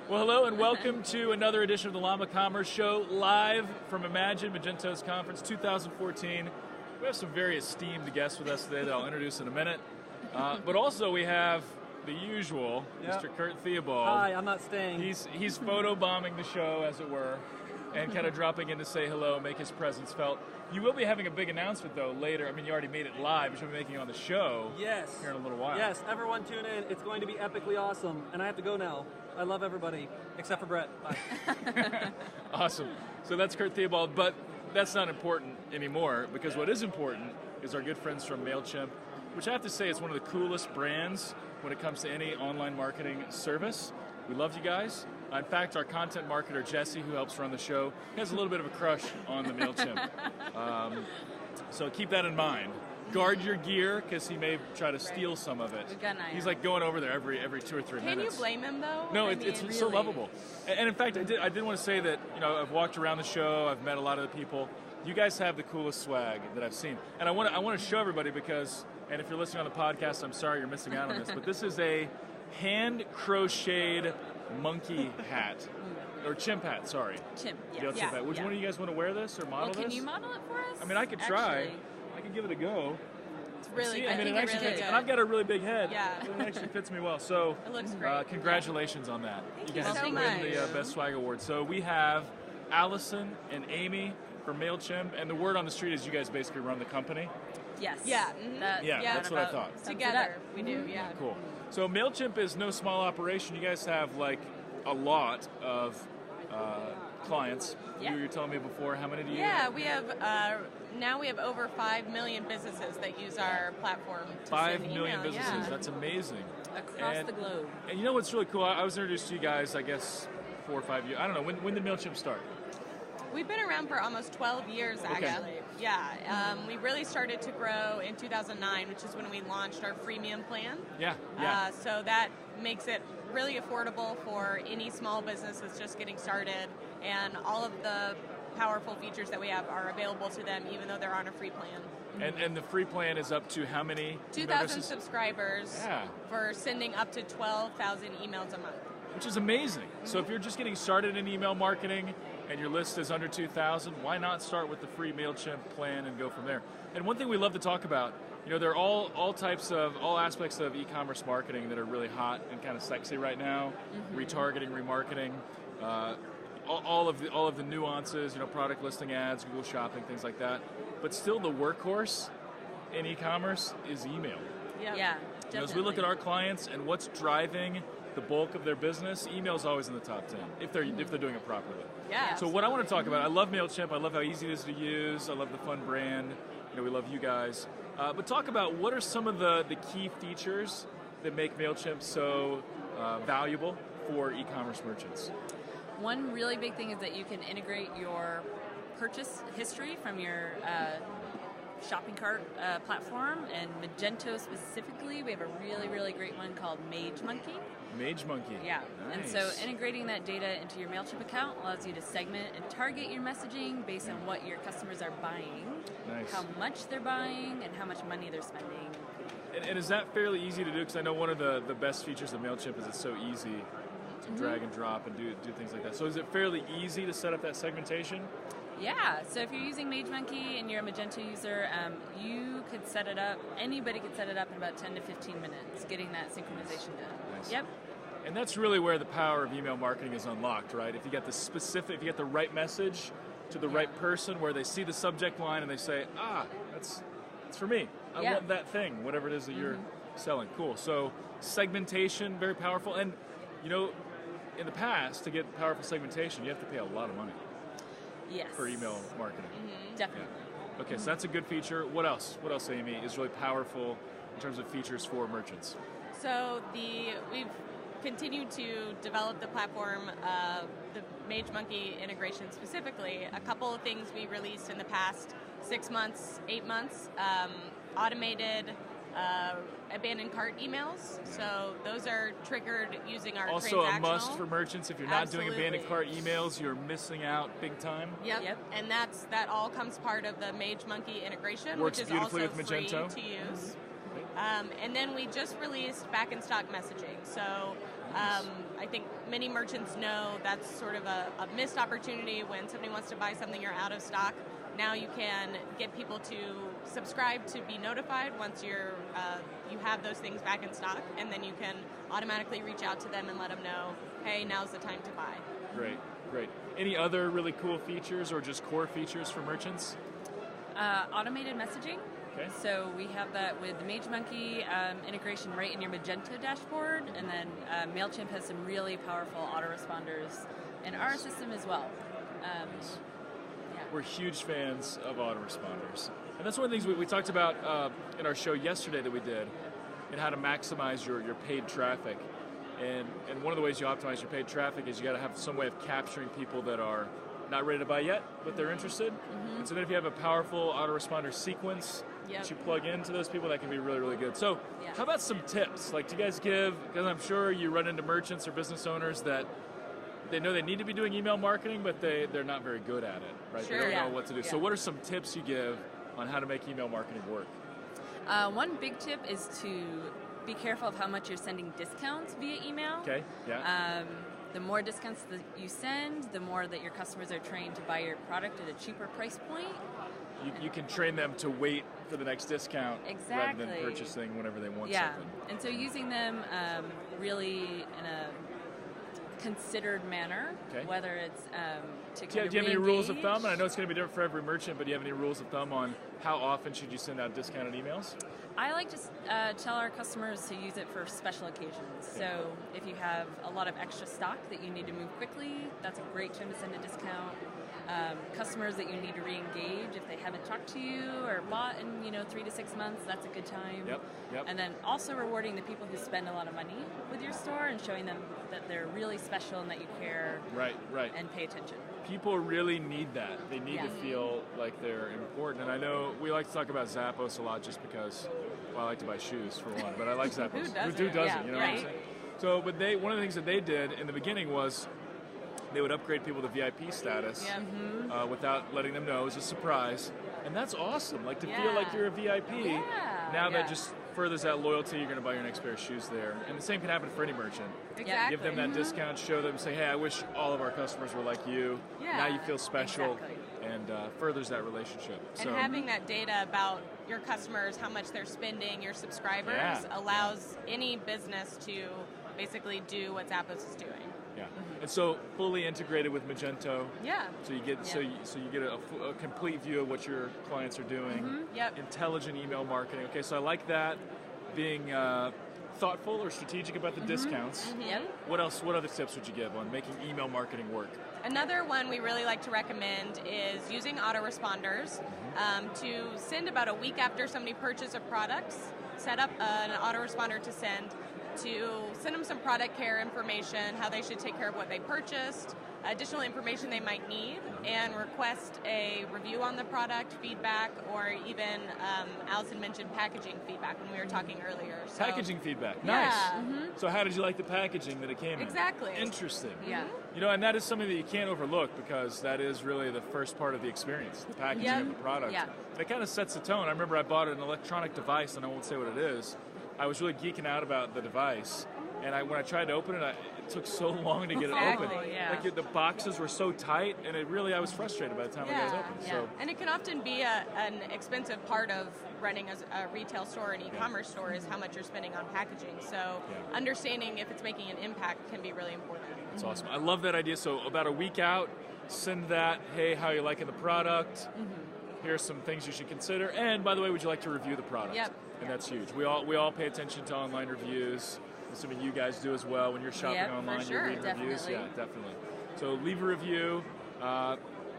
Well, hello and welcome to another edition of the Llama Commerce Show, live from Imagine Magento's Conference 2014. We have some very esteemed guests with us today that I'll introduce in a minute. But also we have the usual, Mr. Kurt Theobald. Hi, I'm not staying. He's photobombing the show, as it were, and kind of dropping in to say hello, make his presence felt. You will be having a big announcement, though, later. I mean, you already made it live, but you'll be making it on the show here in a little while. Yes, everyone tune in. It's going to be epically awesome. And I have to go now. I love everybody, except for Brett. Bye. Awesome. So that's Kurt Theobald, but that's not important anymore, because what is important is our good friends from MailChimp, which I have to say is one of the coolest brands when it comes to any online marketing service. We love you guys. In fact, our content marketer, Jesse, who helps run the show, has a little bit of a crush on the MailChimp. So keep that in mind. Guard your gear, because he may try to steal some of it. We've got an eye He's on like going over there every 2 or 3 minutes. Can you blame him, though? No, I mean, it's so lovable. And in fact, I did want to say that, you know, I've walked around the show, I've met a lot of the people. You guys have the coolest swag that I've seen. And I want to show everybody because, and if you're listening on the podcast, I'm sorry you're missing out on this, but this is a hand-crocheted monkey hat. Or chimp hat, sorry. Chimp, Chimp hat. Which one of you guys want to wear this or model this? Can you model it for us? I mean, I could try. Actually, I could give it a go. it's really good. I mean, it actually really fits, good. and I've got a really big head. Yeah. So it actually fits me well. So, It looks great. congratulations on that. Thank you guys so win much. the Best Swag Award. So we have Allison and Amy from MailChimp, and the word on the street is you guys basically run the company. Yes. Yeah. That's what I thought. Together, we do, yeah. Cool. So MailChimp is no small operation. You guys have like a lot of clients. Yeah. You were telling me before, how many do you Yeah, have? we have, now we have over 5 million businesses that use our platform to 5 send million email, businesses. yeah. That's amazing. Across And- the globe. And you know what's really cool? I was introduced to you guys, I guess, 4 or 5 years. I don't know. When did MailChimp start? We've been around for almost 12 years, actually. Yeah, we really started to grow in 2009, which is when we launched our freemium plan. Yeah. So that makes it really affordable for any small business that's just getting started, and all of the powerful features that we have are available to them even though they're on a free plan. And the free plan is up to how many? 2,000 subscribers Yeah. for sending up to 12,000 emails a month. Which is amazing. So if you're just getting started in email marketing and your list is under 2,000, why not start with the free MailChimp plan and go from there? And one thing we love to talk about, you know, there are all aspects of e-commerce marketing that are really hot and kind of sexy right now. Retargeting, remarketing, all of the nuances, you know, product listing ads, Google Shopping, things like that. But still, the workhorse in e-commerce is email. Yeah. Yeah, You know, as we look at our clients and what's driving the bulk of their business, email is always in the top 10 if they're doing it properly. Yeah. So what I want to talk about, I love MailChimp. I love how easy it is to use. I love the fun brand. You know, we love you guys. But talk about what are some of the key features that make MailChimp so valuable for e-commerce merchants. One really big thing is that you can integrate your purchase history from your shopping cart platform, and Magento specifically, we have a really, really great one called MageMonkey. MageMonkey. Yeah, Nice. and so integrating that data into your MailChimp account allows you to segment and target your messaging based on what your customers are buying, Nice. how much they're buying, and how much money they're spending. And is that fairly easy to do? Because I know one of the best features of MailChimp is it's so easy to drag and drop and do things like that. So is it fairly easy to set up that segmentation? Yeah, so if you're using MageMonkey and you're a Magento user, you could set it up, anybody could set it up in about 10 to 15 minutes, getting that synchronization done. Nice. Yep. And that's really where the power of email marketing is unlocked, right? If you get if you get the right message to the right person where they see the subject line and they say, that's for me. I want that thing, whatever it is that you're selling. Cool. So segmentation, very powerful. And, you know, in the past, to get powerful segmentation, you have to pay a lot of money Yes. for email marketing. Definitely. Yeah. Okay, so that's a good feature. What else? What else, Amy, is really powerful in terms of features for merchants? So we've continued to develop the platform, the MageMonkey integration specifically. A couple of things we released in the past 6 months, 8 months, automated abandoned cart emails. So those are triggered using our Also transactional. a must for merchants. If you're not doing abandoned cart Absolutely. emails, you're missing out big time. Yep. And that all comes part of the MageMonkey integration, Works which is beautifully also with free Magento. to use. And then we just released back in stock messaging. So I think many merchants know that's sort of a missed opportunity when somebody wants to buy something you're out of stock. Now you can get people to subscribe to be notified once you have those things back in stock, and then you can automatically reach out to them and let them know, hey, now's the time to buy. Great, great. Any other really cool features or just core features for merchants? Automated messaging. Okay. So we have that with the MageMonkey integration right in your Magento dashboard, and then MailChimp has some really powerful autoresponders in our system as well. Yeah. We're huge fans of autoresponders. And that's one of the things we talked about in our show yesterday that we did, and how to maximize your paid traffic. And one of the ways you optimize your paid traffic is you got to have some way of capturing people that are not ready to buy yet, but they're interested. And so then if you have a powerful autoresponder sequence that you plug into those people, that can be really, really good. So how about some tips? Like, do you guys give, because I'm sure you run into merchants or business owners that they know they need to be doing email marketing, but they're not very good at it, right? Sure, they don't know what to do. So what are some tips you give on how to make email marketing work? One big tip is to be careful of how much you're sending discounts via email. Okay, yeah. The more discounts that you send, the more that your customers are trained to buy your product at a cheaper price point. You can train them to wait for the next discount rather than Exactly. purchasing whenever they want Yeah, something. and so using them really in a considered manner, whether it's to Do you have any rules of thumb? And I know it's going to be different for every merchant, but do you have any rules of thumb on how often should you send out discounted emails? I like to tell our customers to use it for special occasions. So if you have a lot of extra stock that you need to move quickly, that's a great time to send a discount. Customers that you need to re-engage if they haven't talked to you or bought in 3 to 6 months, that's a good time. Yep. And then also rewarding the people who spend a lot of money with your store and showing them that they're really special and that you care. Right. And pay attention. People really need that. They need to feel like they're important. And I know we like to talk about Zappos a lot just because, well, I like to buy shoes for one, but I like Zappos. Who doesn't? You know what I'm saying? So, but one of the things that they did in the beginning was they would upgrade people to VIP status without letting them know. It was a surprise. And that's awesome. Like, to feel like you're a VIP. Now that just furthers that loyalty. You're going to buy your next pair of shoes there. And the same can happen for any merchant. Exactly. Give them that discount, show them, say, hey, I wish all of our customers were like you. Now you feel special. And furthers that relationship. And having that data about your customers, how much they're spending, your subscribers, allows any business to basically do what Zappos is doing. Yeah, and so fully integrated with Magento. Yeah. So you get so you get a complete view of what your clients are doing. Intelligent email marketing. Okay, so I like that. Being thoughtful or strategic about the discounts. What else? What other tips would you give on making email marketing work? Another one we really like to recommend is using autoresponders to send about a week after somebody purchases a product. Set up an autoresponder to send them some product care information, how they should take care of what they purchased, additional information they might need, and request a review on the product, feedback, or even Allison mentioned packaging feedback when we were talking earlier. So, packaging feedback, nice. So how did you like the packaging that it came in? Exactly. Interesting. Yeah. You know, and that is something that you can't overlook because that is really the first part of the experience, the packaging of the product. Yeah. It kind of sets the tone. I remember I bought an electronic device, and I won't say what it is. I was really geeking out about the device, and when I tried to open it, it took so long to get it open. Like the boxes were so tight, and I was frustrated by the time I got it open. So. And it can often be an expensive part of running a retail store, an e-commerce store, is how much you're spending on packaging. So understanding if it's making an impact can be really important. That's awesome. I love that idea. So about a week out, send that, hey, how are you liking the product? Here are some things you should consider. And by the way, would you like to review the product? And that's huge. We all pay attention to online reviews. Assuming you guys do as well when you're shopping online. For sure, you're reading reviews. Yeah, definitely. So leave a review.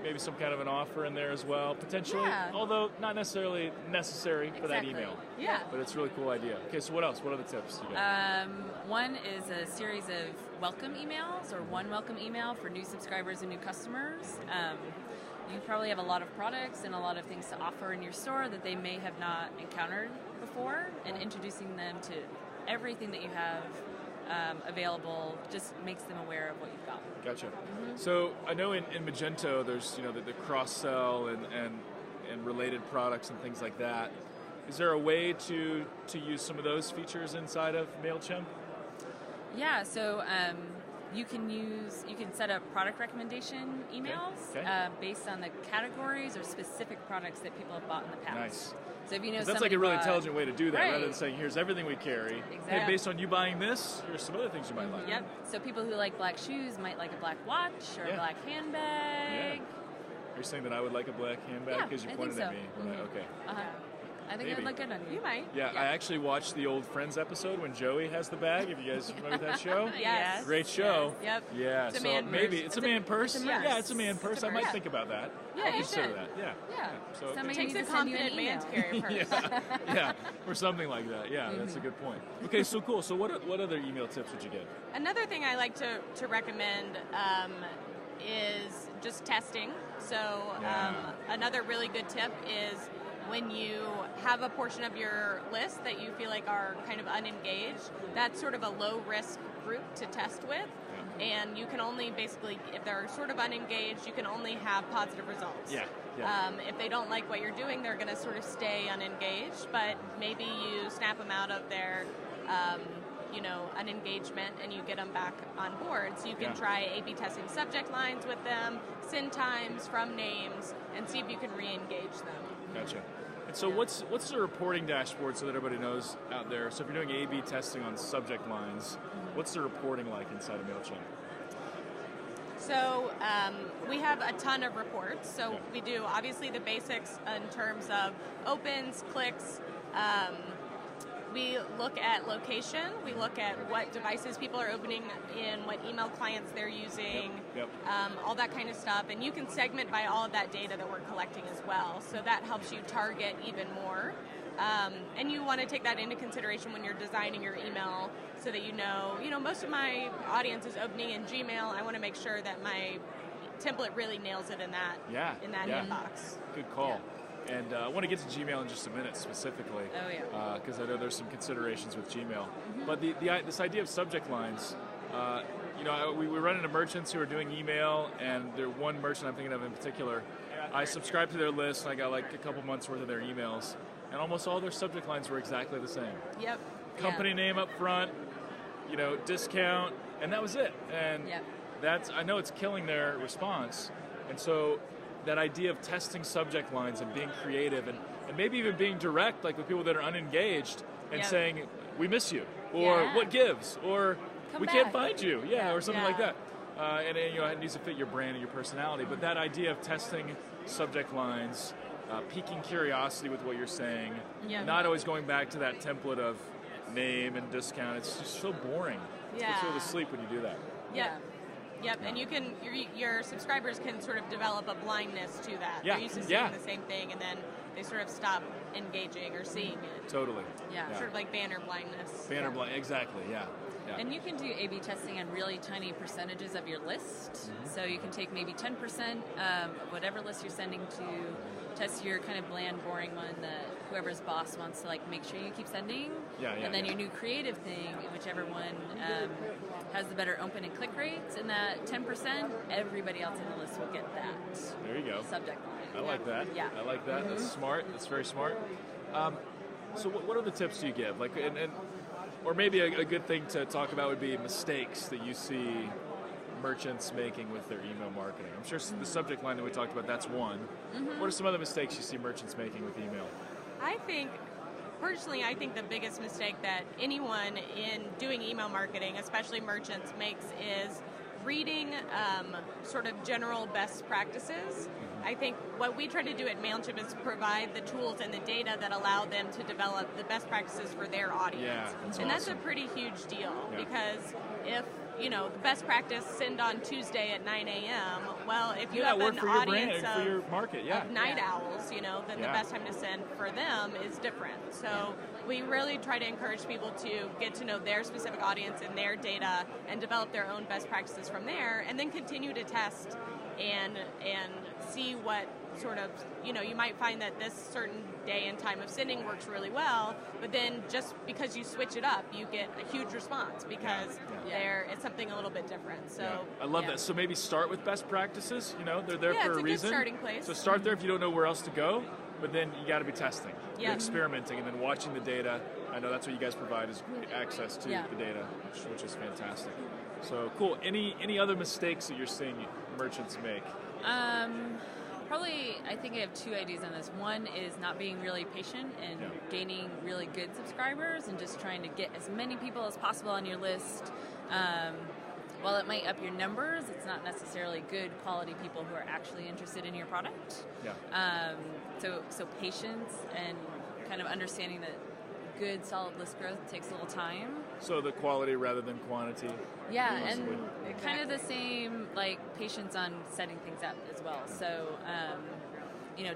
Maybe some kind of an offer in there as well, potentially. Although not necessarily necessary for that email. But it's a really cool idea. Okay, so what else? What other tips you got? One is a series of welcome emails, or one welcome email for new subscribers and new customers. You probably have a lot of products and a lot of things to offer in your store that they may have not encountered before, and introducing them to everything that you have available just makes them aware of what you've got. Gotcha. So I know in Magento there's the cross-sell and related products and things like that. Is there a way to use some of those features inside of MailChimp? Yeah, so You can set up product recommendation emails based on the categories or specific products that people have bought in the past. Nice. So if you know that's like a really intelligent way to do that, right. rather than saying, here's everything we carry. Exactly. Hey, based on you buying this, here's some other things you might like. Yep. So people who like black shoes might like a black watch or a black handbag. You're saying that I would like a black handbag because you pointed at me. Right, okay. I think it would look good on you. You might. Yeah, I actually watched the old Friends episode when Joey has the bag. If you guys remember that show? Yes. Great show. Yep. Yeah, It's a so man maybe purse. it's a man purse. Yeah, it's a man purse. I might purse. think about that. Yeah, I'll you consider should. that. Yeah. So Somebody It takes needs a to send you an confident man email. to carry a purse. yeah, or something like that. Yeah, that's a good point. Okay, so cool. So what other email tips would you give? Another thing I like to recommend is just testing. So another really good tip is when you have a portion of your list that you feel like are kind of unengaged, that's sort of a low-risk group to test with. And you can only basically, if they're sort of unengaged, you can only have positive results. If they don't like what you're doing, they're going to sort of stay unengaged, but maybe you snap them out of their unengagement and you get them back on board. So you can try A/B testing subject lines with them, send times from names, and see if you can re-engage them. Gotcha. And so what's the reporting dashboard so that everybody knows out there? So if you're doing A/B testing on subject lines, what's the reporting like inside of MailChimp? So we have a ton of reports. So we do obviously the basics in terms of opens, clicks. We look at location. We look at what devices people are opening in, what email clients they're using, all that kind of stuff. And you can segment by all of that data that we're collecting as well. So that helps you target even more. And you want to take that into consideration when you're designing your email so that you know, most of my audience is opening in Gmail. I want to make sure that my template really nails it in that inbox. Good call. And I want to get to Gmail in just a minute specifically. Oh, yeah. Because I know there's some considerations with Gmail. But this idea of subject lines, we run into merchants who are doing email, and there's one merchant I'm thinking of in particular. I subscribed to their list, and I got like a couple months worth of their emails, and almost all their subject lines were exactly the same. Yep. Company name up front, discount, and that was it. And I know it's killing their response. And so that idea of testing subject lines and being creative and maybe even being direct, like with people that are unengaged, and saying, we miss you, or what gives, or we can't find you, or something like that. And it needs to fit your brand and your personality. But that idea of testing subject lines, piquing curiosity with what you're saying, not always going back to that template of name and discount. It's just so boring. It's puts you to sleep when you do that. Yep, and your subscribers can sort of develop a blindness to that. They're used to seeing the same thing, and then they sort of stop engaging or seeing it. Totally. Sort of like banner blindness. Exactly, yeah. And you can do A/B testing on really tiny percentages of your list. So you can take maybe 10% of whatever list you're sending to test your kind of bland, boring one that whoever's boss wants to make sure you keep sending. And then your new creative thing, whichever one has the better open and click rates, and that 10%, everybody else in the list will get that. There you go. Subject line. I like that. Yeah. I like that. That's smart. That's very smart. So what other tips do you give? Or maybe a good thing to talk about would be mistakes that you see merchants making with their email marketing. I'm sure the subject line that we talked about, that's one. What are some other mistakes you see merchants making with email? Personally, I think the biggest mistake that anyone in doing email marketing, especially merchants, makes is reading sort of general best practices. I think what we try to do at MailChimp is provide the tools and the data that allow them to develop the best practices for their audience. That's a pretty huge deal because if the best practice, send on Tuesday at 9 a.m. Well, if you have an audience for your market, of night owls, then the best time to send for them is different. So we really try to encourage people to get to know their specific audience and their data and develop their own best practices from there, and then continue to test and see what sort of, you might find that this certain day and time of sending works really well, but then just because you switch it up, you get a huge response because it's something a little bit different. So I love that. So maybe start with best practices. They're there for a reason. It's a good starting place. So start there if you don't know where else to go, but then you got to be testing. You're experimenting and then watching the data. I know that's what you guys provide is great access to the data, which is fantastic. So cool. Any other mistakes that you're seeing merchants make? Probably, I think I have two ideas on this. One is not being really patient and gaining really good subscribers and just trying to get as many people as possible on your list. While it might up your numbers, it's not necessarily good quality people who are actually interested in your product. Yeah. So patience and kind of understanding that good, solid list growth takes a little time. So the quality rather than quantity. Yeah, and kind of the same, like, patience on setting things up as well. So,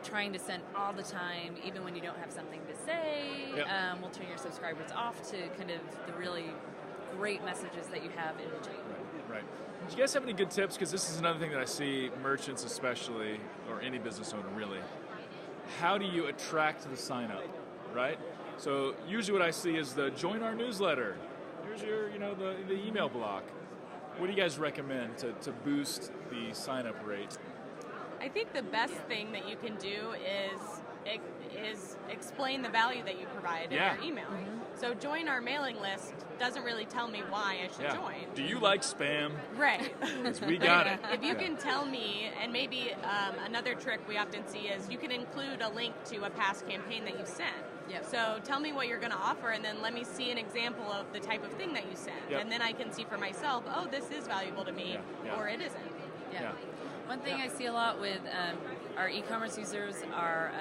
trying to send all the time, even when you don't have something to say, will turn your subscribers off to kind of the really great messages that you have in between. Right. Do you guys have any good tips? Because this is another thing that I see merchants especially, or any business owner really. How do you attract the sign up, right? So usually what I see is the join our newsletter. Here's your, the email block. What do you guys recommend to boost the sign up rate? I think the best thing that you can do is explain the value that you provide in your email. Mm-hmm. So join our mailing list doesn't really tell me why I should join. Do you like spam? Right. Because we got it. If you can tell me, and maybe another trick we often see is you can include a link to a past campaign that you've sent. Yep. So tell me what you're going to offer, and then let me see an example of the type of thing that you sent. Yep. And then I can see for myself, oh, this is valuable to me, or it isn't. Yeah. One thing I see a lot with our e-commerce users are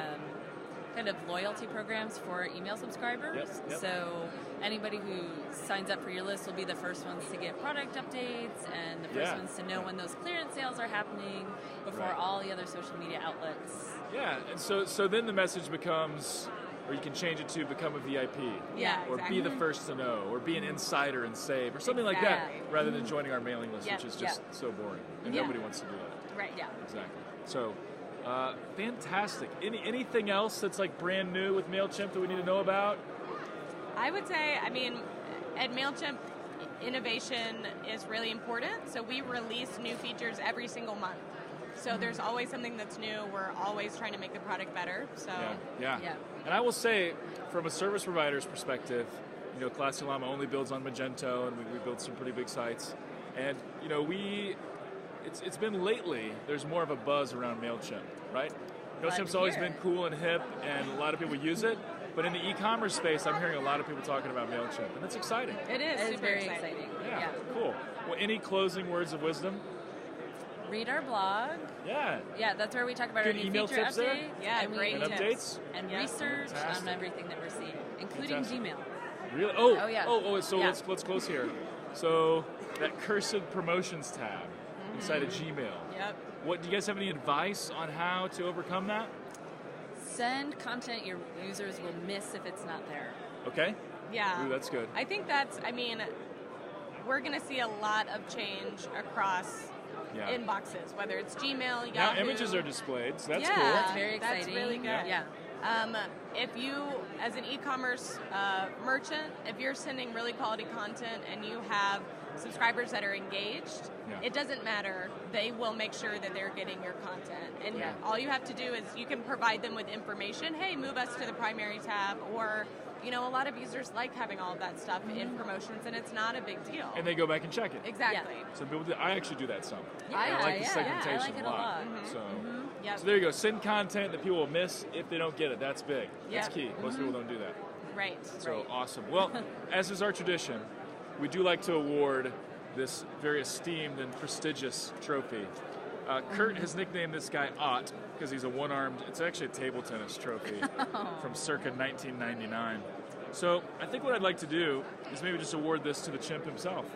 kind of loyalty programs for email subscribers. Yep. So anybody who signs up for your list will be the first ones to get product updates and the first ones to know when those clearance sales are happening before all the other social media outlets. Yeah, and so then the message becomes, or you can change it to become a VIP. Yeah, or exactly. be the first to know, or be an insider and save, or something like that, rather than joining our mailing list, which is just so boring, and nobody wants to do that. Right. Yeah. Exactly. So, fantastic. Anything else that's like brand new with MailChimp that we need to know about? I would say, at MailChimp, innovation is really important. So we release new features every single month. So there's always something that's new. We're always trying to make the product better. So yeah. And I will say, from a service provider's perspective, Classy Llama only builds on Magento, and we build some pretty big sites. And it's been lately, there's more of a buzz around MailChimp, right? MailChimp's always been cool and hip, and a lot of people use it. But in the e-commerce space, I'm hearing a lot of people talking about MailChimp, and it's exciting. It is. It's super very exciting. Yeah, cool. Well, any closing words of wisdom? Read our blog. Yeah. Yeah, that's where we talk about our Good new email feature tips updates. there? Yeah, and great And tips. updates? And research Fantastic. on everything that we're seeing, including Fantastic. Gmail. Really? Oh, yeah. So Yeah. let's close here. So that cursed promotions tab inside of Gmail. Yep. What do you guys have any advice on how to overcome that? Send content your users will miss if it's not there. Okay. Yeah. Ooh, that's good. I think we're going to see a lot of change across inboxes, whether it's Gmail, Yahoo. Now images are displayed, so that's cool. That's very exciting. That's really good. Yeah. If you, as an e-commerce merchant, if you're sending really quality content and you have subscribers that are engaged, it doesn't matter. They will make sure that they're getting your content. And all you have to do is you can provide them with information. Hey, move us to the primary tab, or a lot of users like having all of that stuff in promotions, and it's not a big deal. And they go back and check it. Exactly. So people I actually do that some. Yeah, I like the segmentation I like it a lot. So, Yep. so there you go. Send content that people will miss if they don't get it. That's big. That's key. Most people don't do that. Right. So awesome. Well, as is our tradition, we do like to award this very esteemed and prestigious trophy. Kurt has nicknamed this guy Ott because he's a one-armed, it's actually a table tennis trophy from circa 1999. So I think what I'd like to do is maybe just award this to the chimp himself.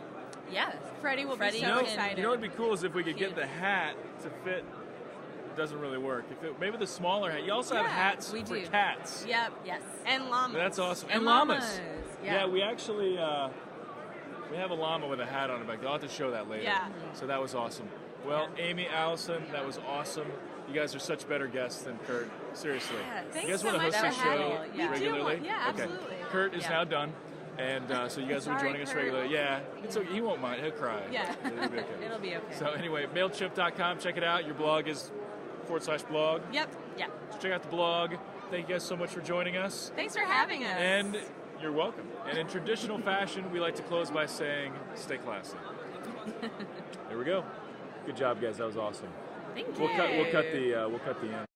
Yeah. Freddie will be so can- excited. You know what would be cool is if we could get the hat to fit. It doesn't really work. Maybe the smaller hat. You also have hats we for do. cats. Yep. Yes. And llamas. That's awesome. And llamas. llamas. Yeah, we actually we have a llama with a hat on it back. I'll have to show that later. Yeah. So that was awesome. Well, Amy, Allison, that was awesome. You guys are such better guests than Kurt. Seriously. Thanks you guys so want to much host for this having show us. Yeah. We do regularly? want- yeah, Okay. absolutely. Kurt is now done. And so you guys will be Sorry, joining us Kurt. regularly. Yeah, it's okay. He won't mind. He'll cry. Yeah. It'll be okay. It'll be okay. So anyway, MailChimp.com. Check it out. Your blog is /blog. Yep. Yeah. So check out the blog. Thank you guys so much for joining us. Thanks for having us. And you're welcome. And in traditional fashion, we like to close by saying, stay classy. There we go. Good job, guys. That was awesome. Thank you. We'll cut the end.